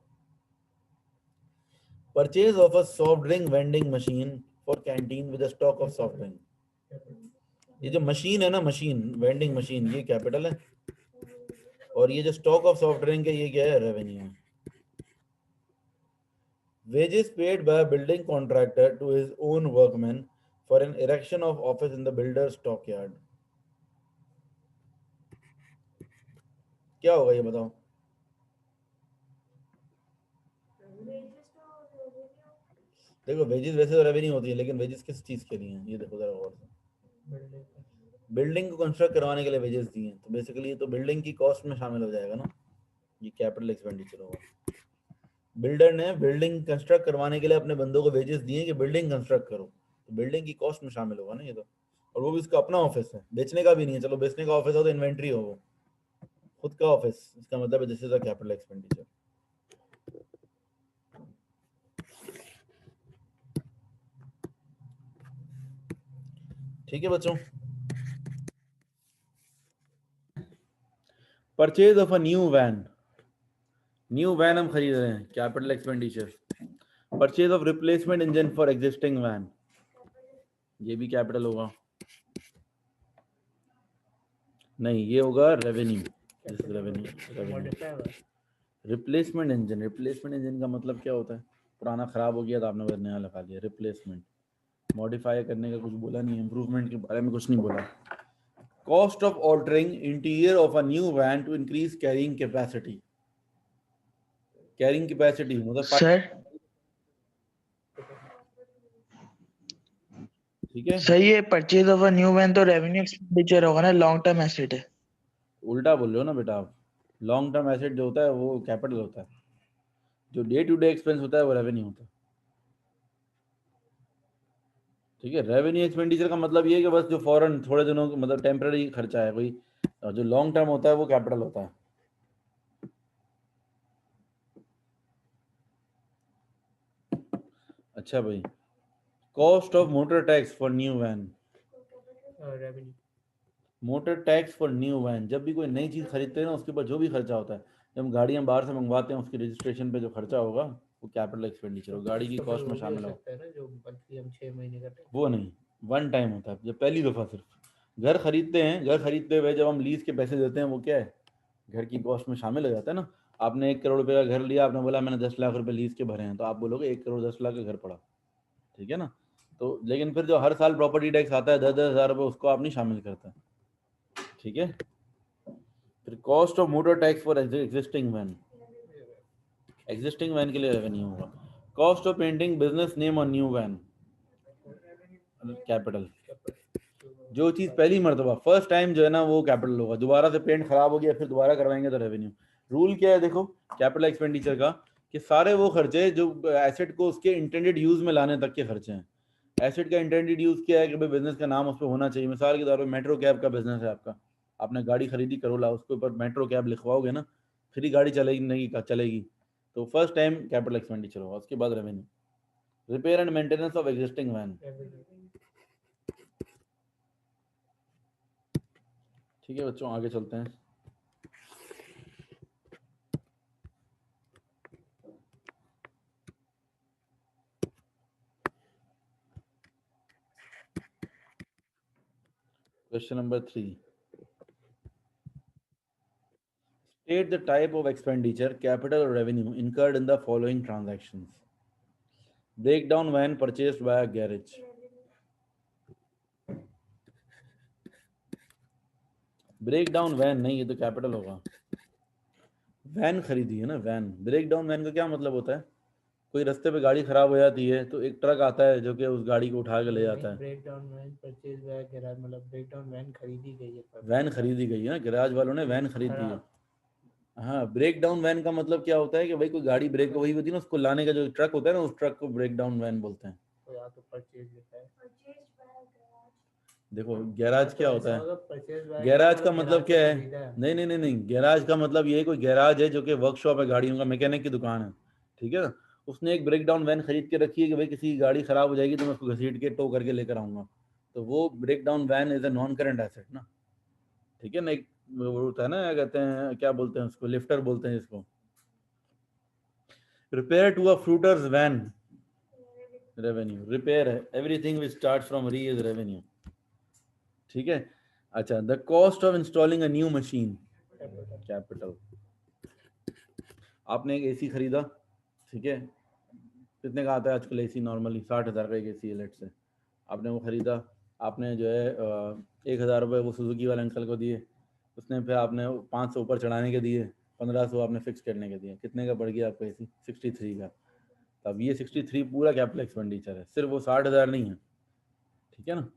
Purchase of a soft drink vending machine for canteen with stock of soft drink. ये जो मशीन है ना, मशीन, वेंडिंग मशीन, ये कैपिटल है। और ये जो स्टॉक ऑफ सॉफ्ट ड्रिंक है, ये क्या है? रेवेन्यू है। Wages paid by a building contractor to his own workmen for an erection of office in the builder's stockyard, क्या होगा ये बताओ? देखो, वेजेस वैसे तो रेवेन्यू होती है, लेकिन वेजेस किस चीज के लिए हैं ये देखो जरा गौर से। बिल्डिंग को कंस्ट्रक्ट करवाने के लिए वेजेस दिए हैं, तो बेसिकली तो बिल्डिंग की कॉस्ट में शामिल हो जाएगा ना, ये कैपिटल एक्सपेंडिचर होगा। बिल्डर ने बिल्डिंग कंस्ट्रक्ट करवाने के लिए अपने बंदों को वेजेस दिए कि बिल्डिंग कंस्ट्रक्ट करो, तो बिल्डिंग की कॉस्ट में शामिल होगा ना ये तो। और वो भी उसका अपना ऑफिस है, बेचने का भी नहीं है। चलो बेचने का ऑफिस हो तो इन्वेंट्री हो, वो खुद का ऑफिस, इसका मतलब है this is a capital expenditure. ठीक है बच्चों। Purchase of a new van, new van हम खरीद रहे हैं, capital expenditure. Purchase of replacement engine for existing van, ये भी कैपिटल होगा। नहीं, ये होगा रेवेन्यू, रेवेन्यू। रिप्लेसमेंट इंजन का मतलब क्या होता है? पुराना खराब हो गया तो आपने नया लगा लिया, रिप्लेसमेंट। मॉडिफाई करने का कुछ बोला नहीं, इम्प्रूवमेंट के बारे में कुछ नहीं बोला। Cost of altering interior of a new van to increase carrying capacity. Carrying capacity मतलब सर ठीक है, सही है, purchase of a new van तो रेवेन्यू एक्सपेंडिचर होगा ना, लॉन्ग टर्म एसेट है। उल्टा बोल रहे हो ना बेटा आप। लॉन्ग टर्म एसेट जो होता है वो कैपिटल होता है, जो डे टू डे एक्सपेंस होता है वो रेवेन्यू होता है। ठीक है, रेवेन्यू एक्सपेंडिचर का मतलब ये है कि बस जो फॉरेन थोड़े दिनों मतलब टेम्पररी खर्चा है कोई, और जो लॉन्ग टर्म होता है वो कैपिटल होता है। अच्छा भाई, cost of motor tax for new van. Revenue. Motor tax for new van, जब भी कोई नई चीज़ खरीदते हैं ना उसके ऊपर जो भी खर्चा होता है, जब हम गाड़ियाँ बाहर से मंगवाते हैं उसकी रजिस्ट्रेशन पे जो खर्चा होगा वो कैपिटल एक्सपेंडिचर हो, गाड़ी की कॉस्ट में शामिल हो। सकता है ना जो मंथली हम 6 महीने का वो नहीं, वन टाइम होता है, जब पहली दफ़ा सिर्फ घर खरीदते हैं, घर खरीदते हुए जब हम लीज के पैसे देते हैं वो क्या है, घर की कॉस्ट में शामिल हो जाता है ना। आपने 1 करोड़ रुपए का घर लिया, आपने बोला मैंने 10 लाख रुपए लीज के भरे हैं, तो आप बोलोगे 1 करोड़ 10 लाख का घर पड़ा, ठीक है ना। तो लेकिन फिर जो हर साल प्रॉपर्टी टैक्स आता है 10-10 हज़ार रुपये, उसको आप नहीं शामिल करते, ठीक है। फिर cost of motor tax for existing van, existing van के लिए रेवेन्यू होगा। Cost of painting business name on new van, capital. जो चीज़ पहली मरतबा फर्स्ट टाइम जो है ना वो कैपिटल होगा, दोबारा से पेंट खराब हो गया फिर दोबारा करवाएंगे तो रेवेन्यू। रूल क्या है देखो कैपिटल एक्सपेंडिचर का, कि सारे वो खर्चे जो एसेट को उसके इंटेंडेड यूज में लाने तक के खर्चे हैं। एसेट का इंटेंडेड यूज क्या है कि भाई बिजनेस का नाम उस पर होना चाहिए। मिसाल के तौर पर मेट्रो कैब का बिजनेस है आपका, आपने गाड़ी खरीदी करोला, उसके ऊपर मेट्रो कैब लिखवाओगे ना, फिर ही गाड़ी चलेगी नहीं चलेगी। तो फर्स्ट टाइम कैपिटल एक्सपेंडिचर होगा, उसके बाद revenue. Repair and maintenance of existing van, ठीक है बच्चों आगे चलते हैं। Question number 3. State the type of expenditure, capital or revenue incurred in the following transactions. Breakdown van purchased by a garage. Breakdown van नहीं, ये तो कैपिटल होगा। वैन खरीदी है ना वैन। ब्रेकडाउन वैन का क्या मतलब होता है? कोई रास्ते पे गाड़ी खराब हो जाती है तो एक ट्रक आता है जो कि उस गाड़ी को उठा के ले जाता है। Breakdown van purchase by garage, मतलब ब्रेकडाउन वैन खरीदी गई है। वैन खरीदी गई है ना, गैराज वालों ने वैन खरीदी है। हाँ, ब्रेकडाउन वैन का मतलब क्या होता है कि भाई कोई गाड़ी ब्रेक वही होती है ना, उसको लाने का जो ट्रक होता है ना, उस ट्रक को ब्रेकडाउन वैन बोलते हैं। तो या तो परचेज लिखा है। देखो गैराज क्या होता है, है, गैराज का मतलब क्या है? नहीं नहीं नहीं नहीं, गैराज का मतलब ये कोई गैराज है जो कि वर्कशॉप है, गाड़ियों का मैकेनिक की दुकान है, ठीक है ना। उसने एक ब्रेकडाउन वैन खरीद के रखी है कि भाई किसी की गाड़ी खराब हो जाएगी तो मैं उसको घसीट के टो करके लेकर आऊंगा, तो वो breakdown van is a non current asset ना, ठीक है ना। एक वो होता है ना, क्या कहते हैं, क्या बोलते हैं उसको, लिफ्टर बोलते हैं इसको। Repair to a fruiterer's van, revenue. Repair है, everything which starts from re is revenue, ठीक है। अच्छा, the cost of installing a new machine, capital. आपने एक एसी खरीदा, ठीक है, कितने का आता है आजकल एसी? नॉर्मली 60,000 का एक एसी है लेट से। आपने वो खरीदा, आपने जो है 1,000 रुपये वो सुजुकी वाले अंकल को दिए, उसने फिर आपने 500 ऊपर चढ़ाने के दिए, 1500 आपने फिक्स करने के दिए, कितने का पड़ गया आपका एसी? 63 का। अब ये 63 पूरा कैपिटल एक्सपेंडिचर है, सिर्फ वो 60,000 नहीं है, ठीक है ना।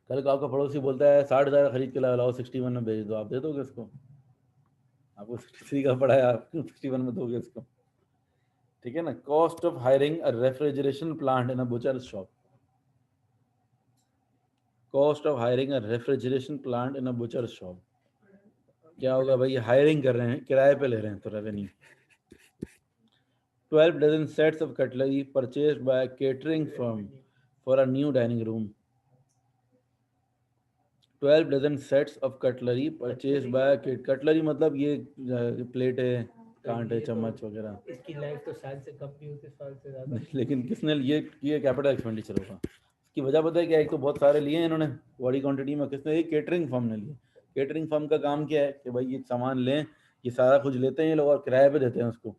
कल को आपका पड़ोसी बोलता है 60,000 खरीद के लाओ 61 में भेज दो, आप दे दोगे उसको? आपको 63 का पड़ा है, आप 61 में दोगे उसको, ठीक है ना। Cost of hiring a refrigeration plant in a butcher shop, cost of hiring a refrigeration plant in a butcher shop, क्या होगा भाई? हायरिंग कर रहे हैं, किराए पे ले रहे हैं, तो revenue. 12 dozen sets of cutlery purchased by a catering firm for a new dining room. 12 dozen sets of cutlery purchased by a cutlery मतलब ये प्लेट है, कांटे, चम्मच वगैरह। इसकी लाइफ तो साल से कम भी होती, साल से ज्यादा। लेकिन किसने ये कैपिटल एक्सपेंडिचर होगा, इसकी वजह पता है क्या, एक तो बहुत सारे लिए हैं इन्होंने बड़ी क्वांटिटी में, किसने, एक केटरिंग फर्म ने लिए। केटरिंग फर्म का काम क्या है कि भाई ये सामान लें, ये सारा कुछ लेते हैं ये लोग और किराए पे देते हैं उसको।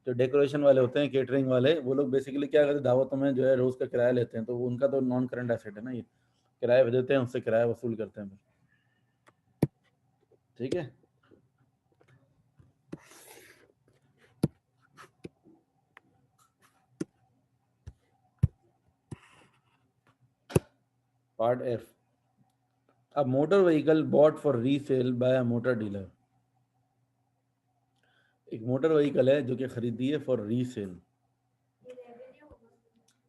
जो डेकोरेशन वाले होते हैं, केटरिंग वाले, वो लोग बेसिकली क्या करते हैं, दावतों में जो है रोज का किराया लेते हैं, तो वो उनका तो नॉन करंट एसेट है ना, ये किराए पे देते हैं, उससे किराया वसूल करते हैं फिर। ठीक है, part F, a motor vehicle bought for resale by a motor dealer. एक मोटर व्हीकल है जो कि खरीदी है फॉर रीसेल,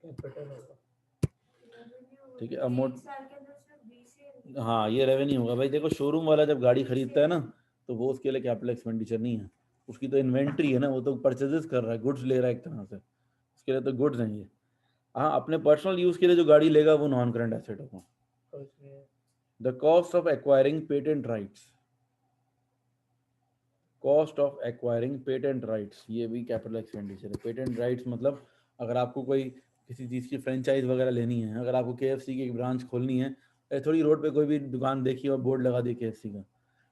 कैपिटल होगा। ठीक है। अब हाँ, ये रेवेन्यू होगा भाई। देखो, शोरूम वाला जब गाड़ी खरीदता है ना, तो वो उसके लिए कैपिटल एक्सपेंडिचर नहीं है, उसकी तो इन्वेंट्री है ना, वो तो परचेजेस कर रहा है, गुड्स ले रहा है एक तरह से, उसके लिए तो गुड्स नहीं है। हाँ, अपने पर्सनल यूज के लिए जो गाड़ी लेगा वो नॉन करंट एसेट होगा। तो इसमें the cost of acquiring patent rights, cost of acquiring patent rights, ये भी कैपिटल एक्सपेंडिचर है। पेटेंट राइट्स मतलब अगर आपको कोई किसी चीज़ की फ्रेंचाइज वगैरह लेनी है, अगर आपको KFC की एक ब्रांच खोलनी है, थोड़ी रोड पे कोई भी दुकान देखी और बोर्ड लगा दी KFC का,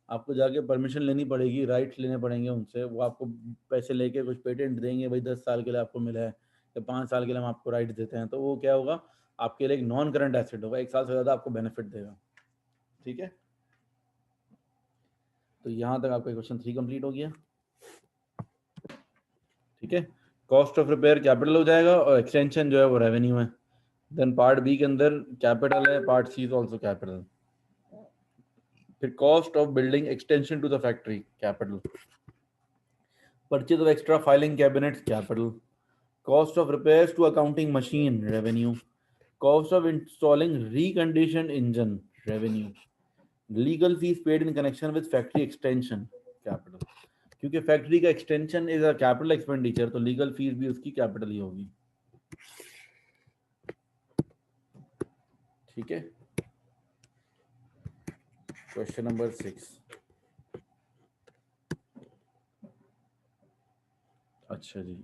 आपको जाके परमिशन लेनी पड़ेगी, राइट्स लेने पड़ेंगे उनसे, वो आपको पैसे लेके कुछ पेटेंट देंगे, भाई 10 साल के लिए आपको मिला है या 5 साल के लिए हम आपको राइट देते हैं, तो वो क्या होगा, आपके लिए एक नॉन करंट एसेट होगा, 1 साल से ज़्यादा आपको बेनिफिट देगा। ठीक है, तो यहाँ तक आपका क्वेश्चन 3 कंप्लीट हो गया। ठीक है, कॉस्ट ऑफ रिपेयर कैपिटल हो जाएगा और एक्सटेंशन जो है वो रेवेन्यू है। देन पार्ट बी के अंदर कैपिटल है, part C is also capital. फिर cost of building extension to the factory capital, purchase of extra filing cabinets capital, cost of repairs to accounting machine revenue, cost of installing reconditioned engine revenue, legal fees paid in connection with factory extension capital. क्योंकि factory का extension is a capital expenditure, तो legal fees भी उसकी capital ही होगी। ठीक है, question number 6। अच्छा जी,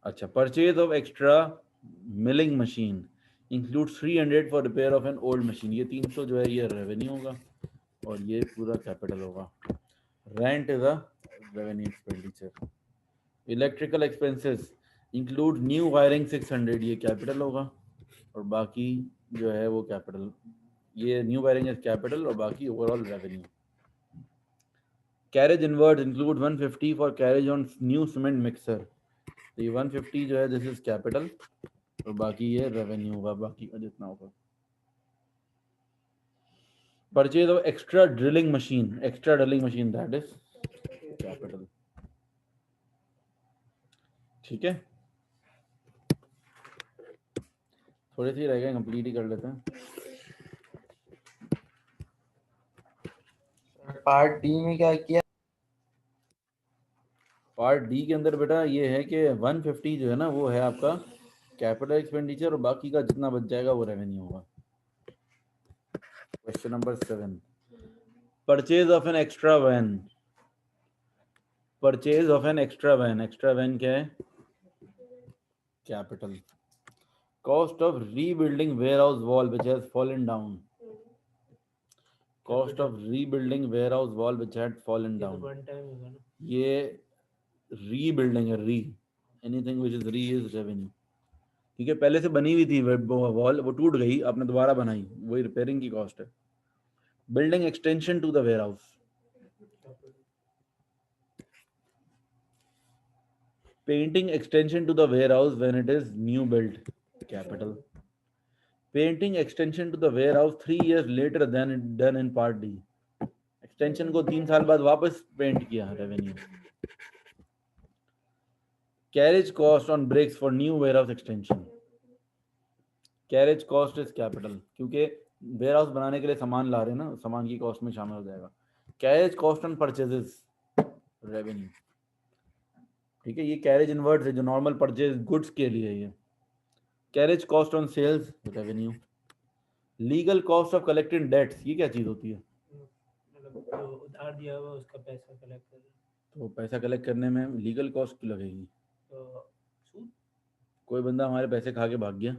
अच्छा, purchase of extra milling machine include 300 for repair of an old machine, ये 300 जो है ये रेवेन्यू होगा और ये पूरा कैपिटल होगा। Rent is a revenue expenditure. Electrical expenses include new wiring 600, ये कैपिटल होगा और बाकी जो है वो कैपिटल, ये न्यू वायरिंग इज कैपिटल और बाकी overall revenue. Carriage inward include 150 for carriage on new cement mixer, तो ये 150 जो है दिस इज कैपिटल और बाकी ये रेवेन्यू होगा, बाकी का जितना होगा। Purchase of extra drilling machine, extra drilling machine that is capital. ठीक है, थोड़े से रह गए, कंप्लीट ही कर लेते हैं। पार्ट डी में क्या किया? पार्ट डी के अंदर बेटा ये है कि 150 जो है ना वो है आपका कैपिटल एक्सपेंडिचर और बाकी का जितना बच जाएगा वो रेवेन्यू होगा। Question number 7, purchase of an extra van, purchase of an extra van, extra van क्या है, capital. Cost of rebuilding warehouse wall which has fallen down, cost of rebuilding warehouse wall which had fallen ये तो down, one time होगा ना। ये rebuilding है, री, anything which is री इज रेवेन्यू। ठीक है, पहले से बनी हुई थी वॉल, वो टूट गई, आपने दोबारा बनाई, वही रिपेयरिंग की कॉस्ट है। Building extension to the warehouse, painting extension to the warehouse when it is new built capital, painting extension to the warehouse 3 years later then done in part D, extension को 3 साल बाद वापस paint किया, revenue. Carriage cost on bricks for new warehouse extension, carriage cost is capital, क्योंकि warehouse बनाने के लिए सामान ला रहे हैं ना, सामान की कॉस्ट में शामिल हो जाएगा। Carriage cost on purchases revenue, ठीक है, ये कैरेज इनवर्ड्स है जो नॉर्मल परचेज गुड्स के लिए है। Carriage cost on sales revenue. Legal cost of collecting debts, ये क्या चीज होती है, मतलब जो उधार दिया हुआ उसका पैसा कलेक्ट कर, तो पैसा कलेक्ट करने में लीगल कॉस्ट लगेगी, तो सूद। कोई बंदा हमारे पैसे खा के भाग गया,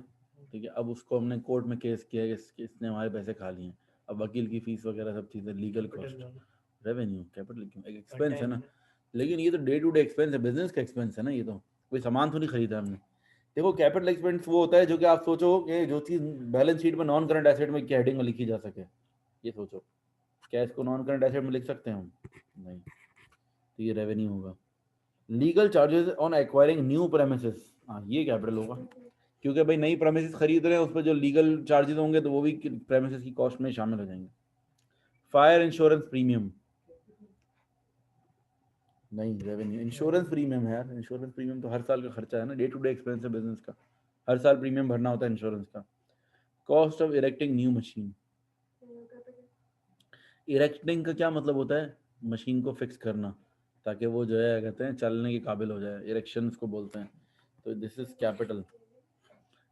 ठीक है, अब उसको हमने कोर्ट में केस किया कि इसने हमारे पैसे खा लिए हैं, अब वकील की फीस वगैरह सब चीज़ें, legal cost, revenue, capital expense है ना, लेकिन ये तो डे टू डे एक्सपेंस है, बिजनेस का एक्सपेंस है ना, ये तो कोई सामान तो नहीं खरीदा हमने। देखो कैपिटल एक्सपेंस वो होता है जो कि आप सोचो कि जो चीज़ बैलेंस शीट में नॉन करंट एसेट में हेडिंग में लिखी जा सके, ये सोचो, क्या इसको नॉन करंट एसेट में लिख सकते हैं हम? नहीं, तो ये रेवेन्यू होगा। Legal charges on acquiring new premises, हाँ ये कैपिटल होगा, क्योंकि भाई नई प्रेमिसेस खरीद रहे हैं, उस पर जो लीगल चार्जेस होंगे तो वो भी प्रेमिसेस की कॉस्ट में शामिल हो जाएंगे। फायर इंश्योरेंस प्रीमियम, नहीं रेवेन्यू, इंश्योरेंस प्रीमियम है यार, इंश्योरेंस प्रीमियम तो हर साल का खर्चा है ना, डे टू डे एक्सपेंस है बिजनेस का, हर साल प्रीमियम भरना होता है इंश्योरेंस का। Cost of erecting new machine, erecting का क्या मतलब होता है? मशीन को फिक्स करना ताकि वो जो है कहते हैं चलने के काबिल हो जाए, इरेक्शन उसको बोलते हैं, तो this is capital,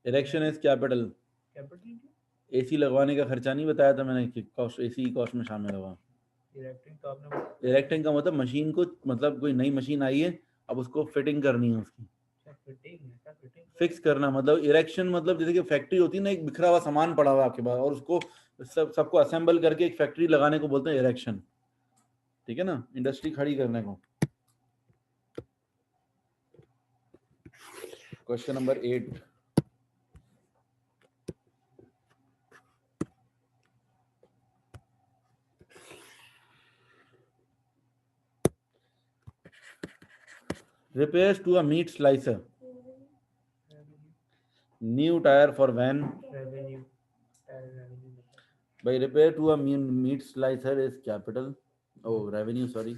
erection is capital. AC लगवाने का खर्चा नहीं बताया था मैंने कि कॉस्ट एसी की कॉस्ट में शामिल होगा। इरेक्टिंग का मतलब मशीन को, मतलब कोई नई मशीन आई है, अब उसको फिटिंग करनी है, उसकी फिक्स करना, मतलब इरेक्शन मतलब जैसे कि फैक्ट्री होती है ना, एक बिखरा हुआ सामान पड़ा हुआ आपके पास और उसको सबको असेंबल करके एक फैक्ट्री लगाने को बोलते हैं इरेक्शन, ठीक है ना, इंडस्ट्री खड़ी करने को। Question number 8, repairs to a meat slicer, new tire for van, by repair to a meat slicer is capital, oh revenue sorry,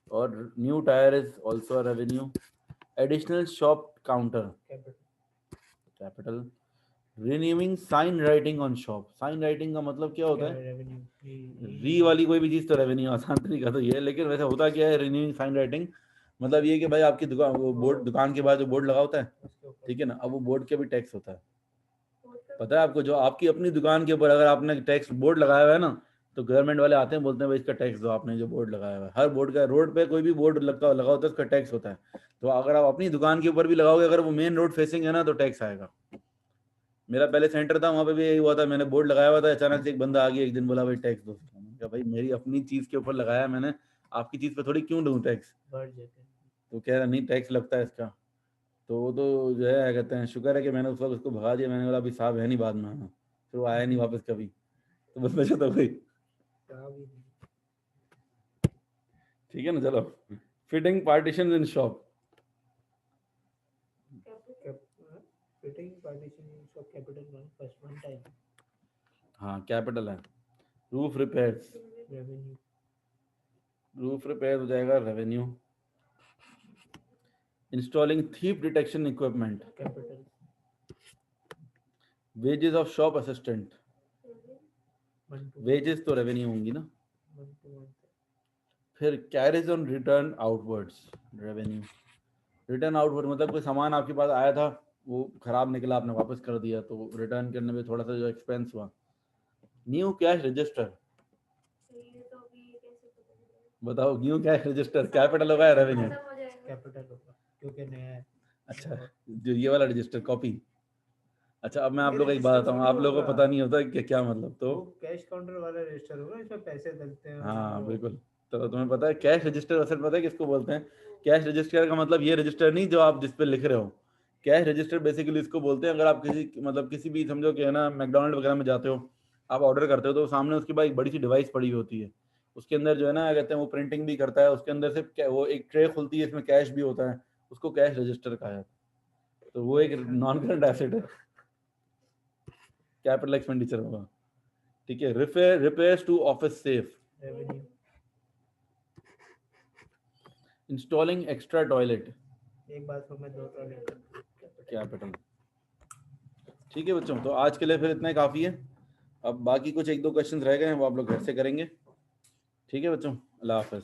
or new tire is also a revenue, additional shop counter, capital, renewing sign writing on shop, sign writing का मतलब क्या होता है? री वाली कोई भी चीज तो रेवेन्यू, आसान तरीका तो ये है, लेकिन वैसे होता क्या है रिन्यूइंग साइन राइटिंग, मतलब ये कि भाई आपकी दुकान, वो बोर्ड, दुकान के बाद जो बोर्ड लगा होता है, ठीक है ना, अब वो बोर्ड के भी टैक्स होता है, पता है आपको? जो आपकी अपनी दुकान के ऊपर अगर आपने टैक्स बोर्ड लगाया हुआ है ना, तो गवर्नमेंट वाले आते हैं, बोलते हैं भाई इसका टैक्स दो, आपने जो बोर्ड लगाया हुआ है, हर बोर्ड का, रोड पे कोई भी बोर्ड लगा होता है उसका टैक्स होता है, तो अगर आप अपनी दुकान के ऊपर भी लगाओगे, अगर वो मेन रोड फेसिंग है ना, तो टैक्स आएगा। मेरा पहले सेंटर था, वहाँ पे भी यही हुआ था, मैंने बोर्ड लगाया हुआ था, अचानक से एक बंदा आ गया एक दिन, बोला भाई टैक्स दो, क्या भाई मेरी अपनी चीज के ऊपर लगाया मैंने, आपकी चीज पे थोड़ी क्यों दूं टैक्स? तो कह रहा नहीं टैक्स लगता है इसका, तो वो तो जो है कहते हैं, शुक्र है कि मैंने उस वक्त उसको भगा दिया, मैंने बोला अभी साहब है नहीं बाद में आना, फिर वो आया नहीं वापस कभी, तो बस बचा तो भाई, ठीक है ना। चलो, फिटिंग पार्टीशन इन शॉप, हाँ कैपिटल है। रूफ रिपेयर्स, रूफ रिपेयर हो जाएगा revenue. Installing thief detection equipment, wages of shop assistant, wages तो रेवेन्यू होंगी ना। फिर carriage on return outwards, revenue. Return outward मतलब कोई सामान आपके पास आया था, वो खराब निकला, आपने वापस कर दिया, तो रिटर्न करने में थोड़ा सा जो एक्सपेंस हुआ। न्यू कैश रजिस्टर, बताओ न्यू कैश रजिस्टर कैपिटल होगा या रेवेन्यू? कैपिटल होगा क्योंकि नया है। अच्छा, जो ये वाला रजिस्टर कॉपी, अच्छा अब मैं आप लोगों को एक बात बताऊँ, आप लोगों को पता नहीं होता कि क्या मतलब, तो कैश काउंटर वाला रजिस्टर होगा, इसमें पैसे डलते हैं। हाँ बिल्कुल, तो तुम्हें पता है कैश रजिस्टर असल पता है किसको बोलते हैं? कैश रजिस्टर का मतलब ये रजिस्टर नहीं जो आप जिस पे लिख रहे हो, कैश रजिस्टर बेसिकली इसको बोलते हैं, अगर आप किसी मतलब किसी भी समझो कि है ना मैकडोनल्ड वगैरह में जाते हो, आप ऑर्डर करते हो, तो सामने उसके बाद एक बड़ी सी डिवाइस पड़ी होती है, उसके अंदर जो है ना कहते हैं वो प्रिंटिंग भी करता है, उसके अंदर से वो एक ट्रे खुलती है, इसमें कैश भी होता है, उसको कैश रजिस्टर कहा है, तो वो एक नॉन करंट एसेट है, कैपिटल एक्सपेंडिचर होगा, ठीक है। Repairs to office safe, installing extra toilet, एक बाथरूम में 2 टॉयलेट, कैपिटल। ठीक है बच्चों, तो आज के लिए फिर इतना ही काफ़ी है, अब बाकी कुछ 1-2 क्वेश्चन रह गए हैं वो आप लोग घर से करेंगे, ठीक है बच्चों, अल्लाह हाफ़िज़।